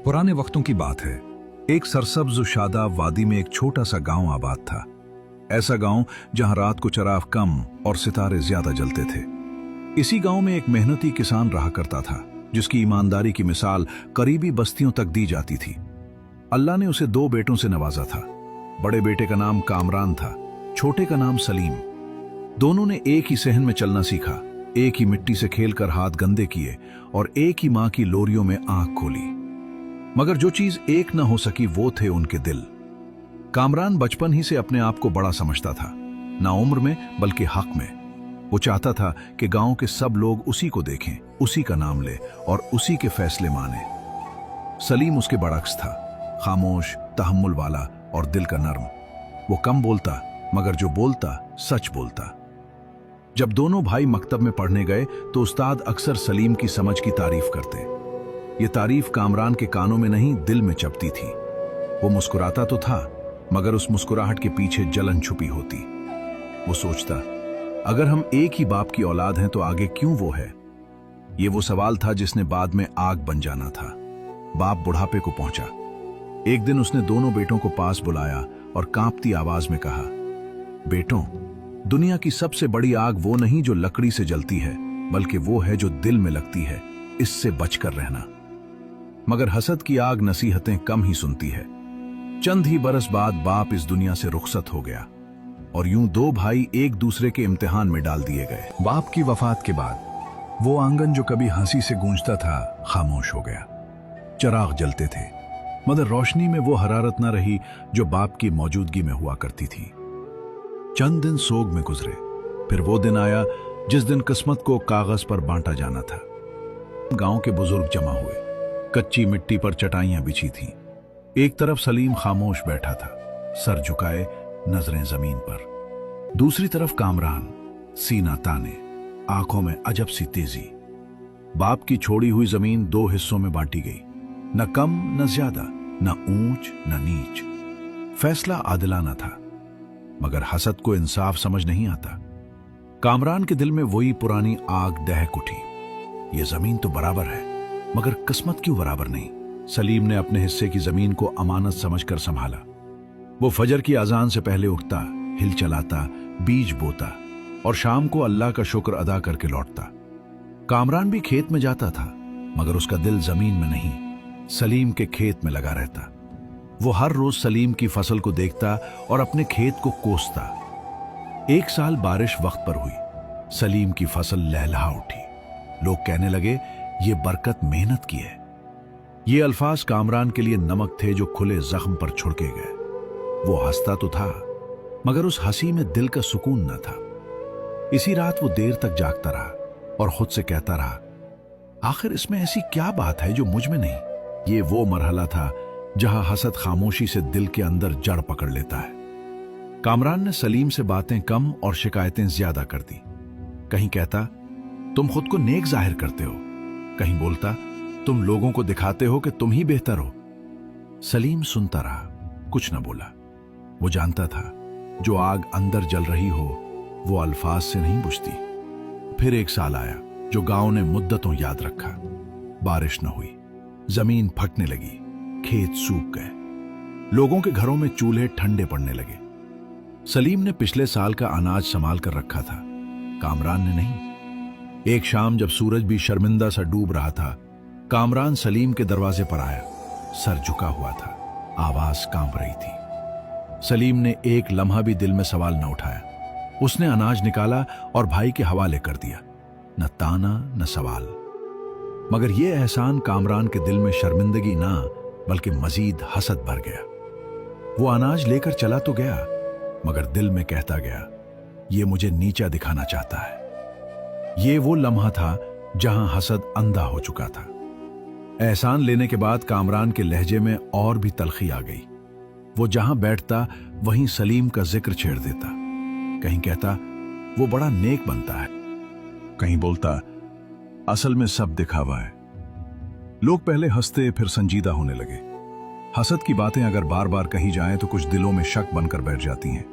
पुराने वक्तों की बात है। एक सरसब्ज और शादाब वादी में एक छोटा सा गांव आबाद था। ऐसा गांव जहां रात को चिराग कम और सितारे ज्यादा जलते थे। इसी गांव में एक मेहनती किसान रहा करता था, जिसकी ईमानदारी की मिसाल करीबी बस्तियों तक दी जाती थी। अल्लाह ने उसे 2 बेटों से नवाजा था। बड़े बेटे का नाम कामरान था, छोटे का नाम सलीम। दोनों ने एक ही सहन में चलना सीखा, एक ही मिट्टी से खेलकर हाथ गंदे किए और एक ही मां की लोरियों में आंख खोली। मगर जो चीज एक न हो सकी वो थे उनके दिल। कामरान बचपन ही से अपने आप को बड़ा समझता था, ना उम्र में बल्कि हक में। वो चाहता था कि गांव के सब लोग उसी को देखें, उसी का नाम ले और उसी के फैसले माने। सलीम उसके बरअक्स था, खामोश, तहम्मुल वाला और दिल का नर्म। वो कम बोलता, मगर जो बोलता सच बोलता। जब दोनों भाई मकतब में पढ़ने गए तो उस्ताद अक्सर सलीम की समझ की तारीफ करते। ये तारीफ कामरान के कानों में नहीं, दिल में चपती थी। वो मुस्कुराता तो था, मगर उस मुस्कुराहट के पीछे जलन छुपी होती। वो सोचता, अगर हम एक ही बाप की औलाद हैं तो आगे क्यों वो है? ये वो सवाल था जिसने बाद में आग बन जाना था। बाप बुढ़ापे को पहुंचा। एक दिन उसने दोनों बेटों को पास बुलाया और कांपती आवाज में कहा, बेटों, दुनिया की सबसे बड़ी आग वो नहीं जो लकड़ी से जलती है, बल्कि वो है जो दिल में लगती है। इससे बचकर रहना। मगर हसद की आग नसीहतें कम ही सुनती है। चंद ही बरस बाद बाप इस दुनिया से रुखसत हो गया और यूं 2 भाई एक दूसरे के इम्तिहान में डाल दिए गए। बाप की वफात के बाद वो आंगन जो कभी हंसी से गूंजता था, खामोश हो गया। चिराग जलते थे, मगर रोशनी में वो हरारत न रही जो बाप की मौजूदगी में हुआ करती थी। चंद दिन सोग में गुजरे, फिर वो दिन आया जिस दिन किस्मत को कागज पर बांटा जाना था। गांव के बुजुर्ग जमा हुए। कच्ची मिट्टी पर चटाइयां बिछी थीं। एक तरफ सलीम खामोश बैठा था, सर झुकाए, नजरें जमीन पर। दूसरी तरफ कामरान, सीना ताने, आंखों में अजब सी तेजी। बाप की छोड़ी हुई जमीन 2 हिस्सों में बांटी गई, न कम न ज्यादा, न ऊंच न नीच। फैसला आदिलाना था, मगर हसद को इंसाफ समझ नहीं आता। कामरान के दिल में वही पुरानी आग दहक उठी। ये जमीन तो बराबर है, मगर किस्मत क्यों बराबर नहीं? सलीम ने अपने हिस्से की जमीन को अमानत समझकर संभाला। वो फजर की अजान से पहले उठता, हिल चलाता, बीज बोता और शाम को अल्लाह का शुक्र अदा करके लौटता। कामरान भी खेत में जाता था, मगर उसका दिल जमीन में नहीं, सलीम के खेत में लगा रहता। वो हर रोज सलीम की फसल को देखता और अपने खेत को कोसता। एक साल बारिश वक्त पर हुई, सलीम की फसल लहलहा उठी। लोग कहने लगे, ये बरकत मेहनत की है। ये अल्फाज कामरान के लिए नमक थे जो खुले जख्म पर छुड़के गए। वो हंसता तो था, मगर उस हंसी में दिल का सुकून न था। इसी रात वो देर तक जागता रहा और खुद से कहता रहा, आखिर इसमें ऐसी क्या बात है जो मुझ में नहीं? ये वो मरहला था जहां हसद खामोशी से दिल के अंदर जड़ पकड़ लेता है। कामरान ने सलीम से बातें कम और शिकायतें ज्यादा कर दी। कहीं कहता, तुम खुद को नेक जाहिर करते हो। कहीं बोलता, तुम लोगों को दिखाते हो कि तुम ही बेहतर हो। सलीम सुनता रहा, कुछ न बोला। वो जानता था, जो आग अंदर जल रही हो वो अल्फाज से नहीं बुझती। फिर एक साल आया जो गांव ने मुद्दतों याद रखा। बारिश न हुई, जमीन फटने लगी, खेत सूख गए, लोगों के घरों में चूल्हे ठंडे पड़ने लगे। सलीम ने पिछले साल का अनाज संभाल कर रखा था, कामरान ने नहीं। एक शाम जब सूरज भी शर्मिंदा सा डूब रहा था, कामरान सलीम के दरवाजे पर आया। सर झुका हुआ था, आवाज कांप रही थी। सलीम ने एक लम्हा भी दिल में सवाल न उठाया। उसने अनाज निकाला और भाई के हवाले कर दिया। न ताना न सवाल, मगर यह एहसान कामरान के दिल में शर्मिंदगी ना बल्कि मजीद हसद भर गया। वो अनाज लेकर चला तो गया, मगर दिल में कहता गया, ये मुझे नीचा दिखाना चाहता है। ये वो लम्हा था जहां हसद अंधा हो चुका था। एहसान लेने के बाद कामरान के लहजे में और भी तलखी आ गई। वो जहां बैठता वहीं सलीम का जिक्र छेड़ देता। कहीं कहता, वो बड़ा नेक बनता है। कहीं बोलता, असल में सब दिखावा है। लोग पहले हंसते, फिर संजीदा होने लगे। हसद की बातें अगर बार बार कही जाएं तो कुछ दिलों में शक बनकर बैठ जाती हैं।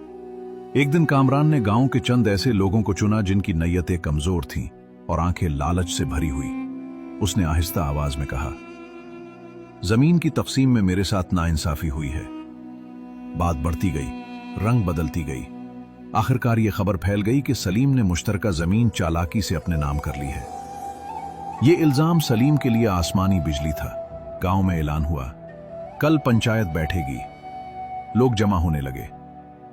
एक दिन कामरान ने गांव के चंद ऐसे लोगों को चुना जिनकी नीयतें कमजोर थीं और आंखें लालच से भरी हुई। उसने आहिस्ता आवाज में कहा, जमीन की तकसीम में मेरे साथ नाइंसाफी हुई है। बात बढ़ती गई, रंग बदलती गई। आखिरकार ये खबर फैल गई कि सलीम ने मुश्तरका जमीन चालाकी से अपने नाम कर ली है। ये इल्जाम सलीम के लिए आसमानी बिजली था। गांव में ऐलान हुआ, कल पंचायत बैठेगी। लोग जमा होने लगे,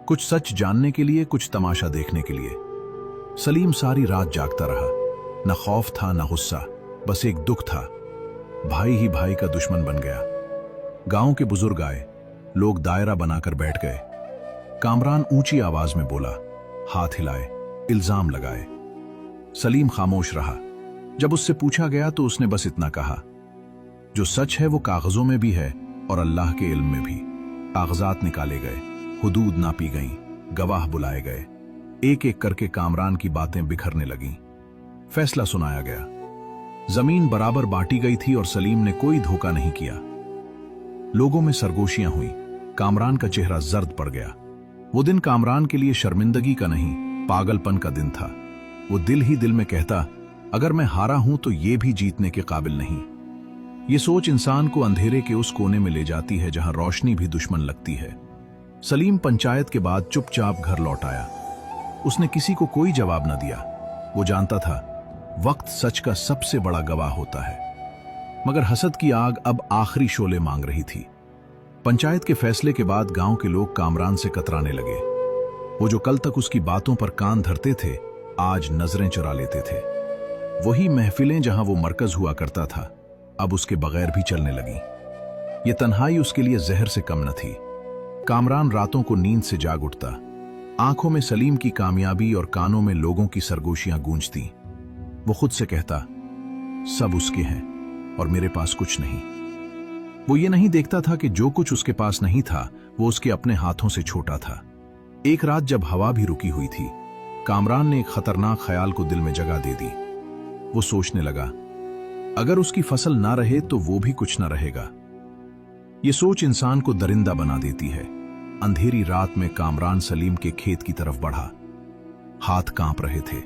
कुछ सच जानने के लिए, कुछ तमाशा देखने के लिए। सलीम सारी रात जागता रहा। न खौफ था न गुस्सा, बस एक दुख था। भाई ही भाई का दुश्मन बन गया। गांव के बुजुर्ग आए, लोग दायरा बनाकर बैठ गए। कामरान ऊंची आवाज में बोला, हाथ हिलाए, इल्जाम लगाए। सलीम खामोश रहा। जब उससे पूछा गया तो उसने बस इतना कहा, जो सच है वो कागजों में भी है और अल्लाह के इल्म में भी। कागजात निकाले गए, हुदूद नापी गईं, गवाह बुलाए गए। एक एक करके कामरान की बातें बिखरने लगीं। फैसला सुनाया गया। जमीन बराबर बांटी गई थी और सलीम ने कोई धोखा नहीं किया। लोगों में सरगोशियां हुई। कामरान का चेहरा जर्द पड़ गया। वो दिन कामरान के लिए शर्मिंदगी का नहीं, पागलपन का दिन था। वो दिल ही दिल में कहता, अगर मैं हारा हूं तो ये भी जीतने के काबिल नहीं। ये सोच इंसान को अंधेरे के उस कोने में ले जाती है जहां रोशनी भी दुश्मन लगती है। सलीम पंचायत के बाद चुपचाप घर लौट आया। उसने किसी को कोई जवाब न दिया। वो जानता था, वक्त सच का सबसे बड़ा गवाह होता है। मगर हसद की आग अब आखिरी शोले मांग रही थी। पंचायत के फैसले के बाद गांव के लोग कामरान से कतराने लगे। वो जो कल तक उसकी बातों पर कान धरते थे, आज नजरें चुरा लेते थे। वही महफिलें जहां वो मरकज हुआ करता था, अब उसके बगैर भी चलने लगी। ये तन्हाई उसके लिए जहर से कम न थी। कामरान रातों को नींद से जाग उठता। आंखों में सलीम की कामयाबी और कानों में लोगों की सरगोशियां गूंजती। वो खुद से कहता, सब उसके हैं और मेरे पास कुछ नहीं। वो ये नहीं देखता था कि जो कुछ उसके पास नहीं था वो उसके अपने हाथों से छोटा था। एक रात जब हवा भी रुकी हुई थी, कामरान ने एक खतरनाक ख्याल को दिल में जगह दे दी। वो सोचने लगा, अगर उसकी फसल ना रहे तो वो भी कुछ ना रहेगा। ये सोच इंसान को दरिंदा बना देती है। अंधेरी रात में कामरान सलीम के खेत की तरफ बढ़ा। हाथ कांप रहे थे,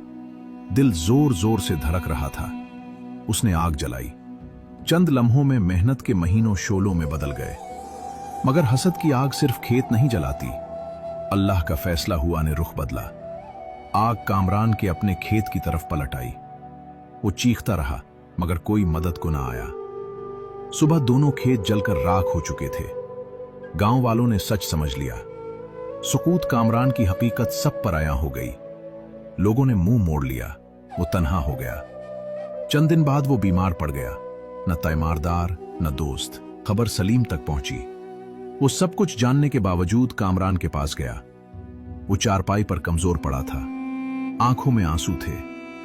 दिल जोर जोर से धड़क रहा था। उसने आग जलाई। चंद लम्हों में मेहनत के महीनों शोलों में बदल गए। मगर हसद की आग सिर्फ खेत नहीं जलाती। अल्लाह का फैसला हुआ ने रुख बदला। आग कामरान के अपने खेत की तरफ पलट आई। वो चीखता रहा, मगर कोई मदद को ना आया। सुबह दोनों खेत जलकर राख हो चुके थे। गांव वालों ने सच समझ लिया। सुकूत कामरान की हकीकत सब पर आया हो गई। लोगों ने मुंह मोड़ लिया। वो तन्हा हो गया। चंद दिन बाद वो बीमार पड़ गया। न तैमारदार न दोस्त। खबर सलीम तक पहुंची। वो सब कुछ जानने के बावजूद कामरान के पास गया। वो चारपाई पर कमजोर पड़ा था, आंखों में आंसू थे।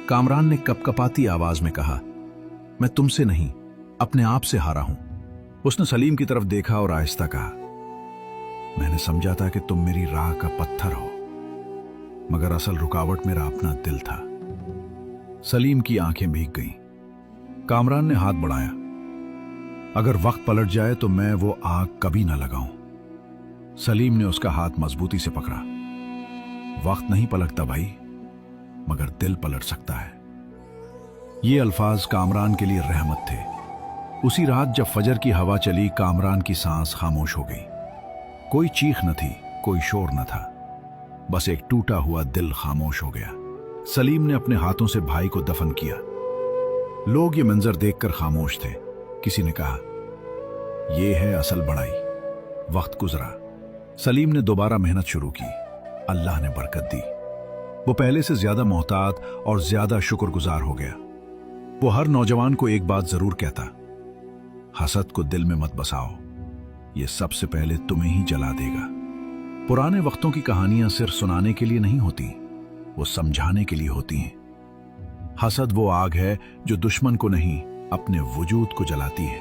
कामरान ने कपकपाती आवाज में कहा, मैं तुमसे नहीं, अपने आप से हारा हूं। उसने सलीम की तरफ देखा और आहिस्ता कहा, मैंने समझा था कि तुम मेरी राह का पत्थर हो, मगर असल रुकावट मेरा अपना दिल था। सलीम की आंखें भीग गईं। कामरान ने हाथ बढ़ाया, अगर वक्त पलट जाए तो मैं वो आग कभी ना लगाऊं। सलीम ने उसका हाथ मजबूती से पकड़ा। वक्त नहीं पलटता भाई, मगर दिल पलट सकता है। ये अल्फाज कामरान के लिए रहमत थे। उसी रात जब फजर की हवा चली, कामरान की सांस खामोश हो गई। कोई चीख न थी, कोई शोर न था, बस एक टूटा हुआ दिल खामोश हो गया। सलीम ने अपने हाथों से भाई को दफन किया। लोग ये मंजर देखकर खामोश थे। किसी ने कहा, यह है असल बड़ाई। वक्त गुजरा। सलीम ने दोबारा मेहनत शुरू की। अल्लाह ने बरकत दी। वो पहले से ज्यादा मोहतात और ज्यादा शुक्रगुजार हो गया। वो हर नौजवान को एक बात जरूर कहता, हसद को दिल में मत बसाओ, ये सबसे पहले तुम्हें ही जला देगा। पुराने वक्तों की कहानियां सिर्फ सुनाने के लिए नहीं होती, वो समझाने के लिए होती हैं। हसद वो आग है जो दुश्मन को नहीं, अपने वजूद को जलाती है।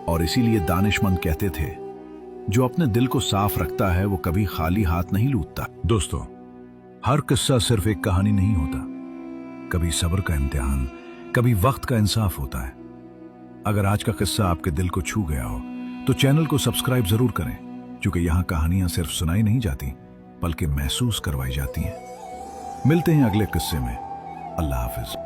और इसीलिए दानिशमंद कहते थे, जो अपने दिल को साफ रखता है वो कभी खाली हाथ नहीं लूटता। दोस्तों, हर किस्सा सिर्फ एक कहानी नहीं होता। कभी सब्र का इम्तिहान, कभी वक्त का इंसाफ होता है। अगर आज का किस्सा आपके दिल को छू गया हो तो चैनल को सब्सक्राइब जरूर करें, क्योंकि यहां कहानियां सिर्फ सुनाई नहीं जाती बल्कि महसूस करवाई जाती हैं। मिलते हैं अगले किस्से में। अल्लाह हाफिज।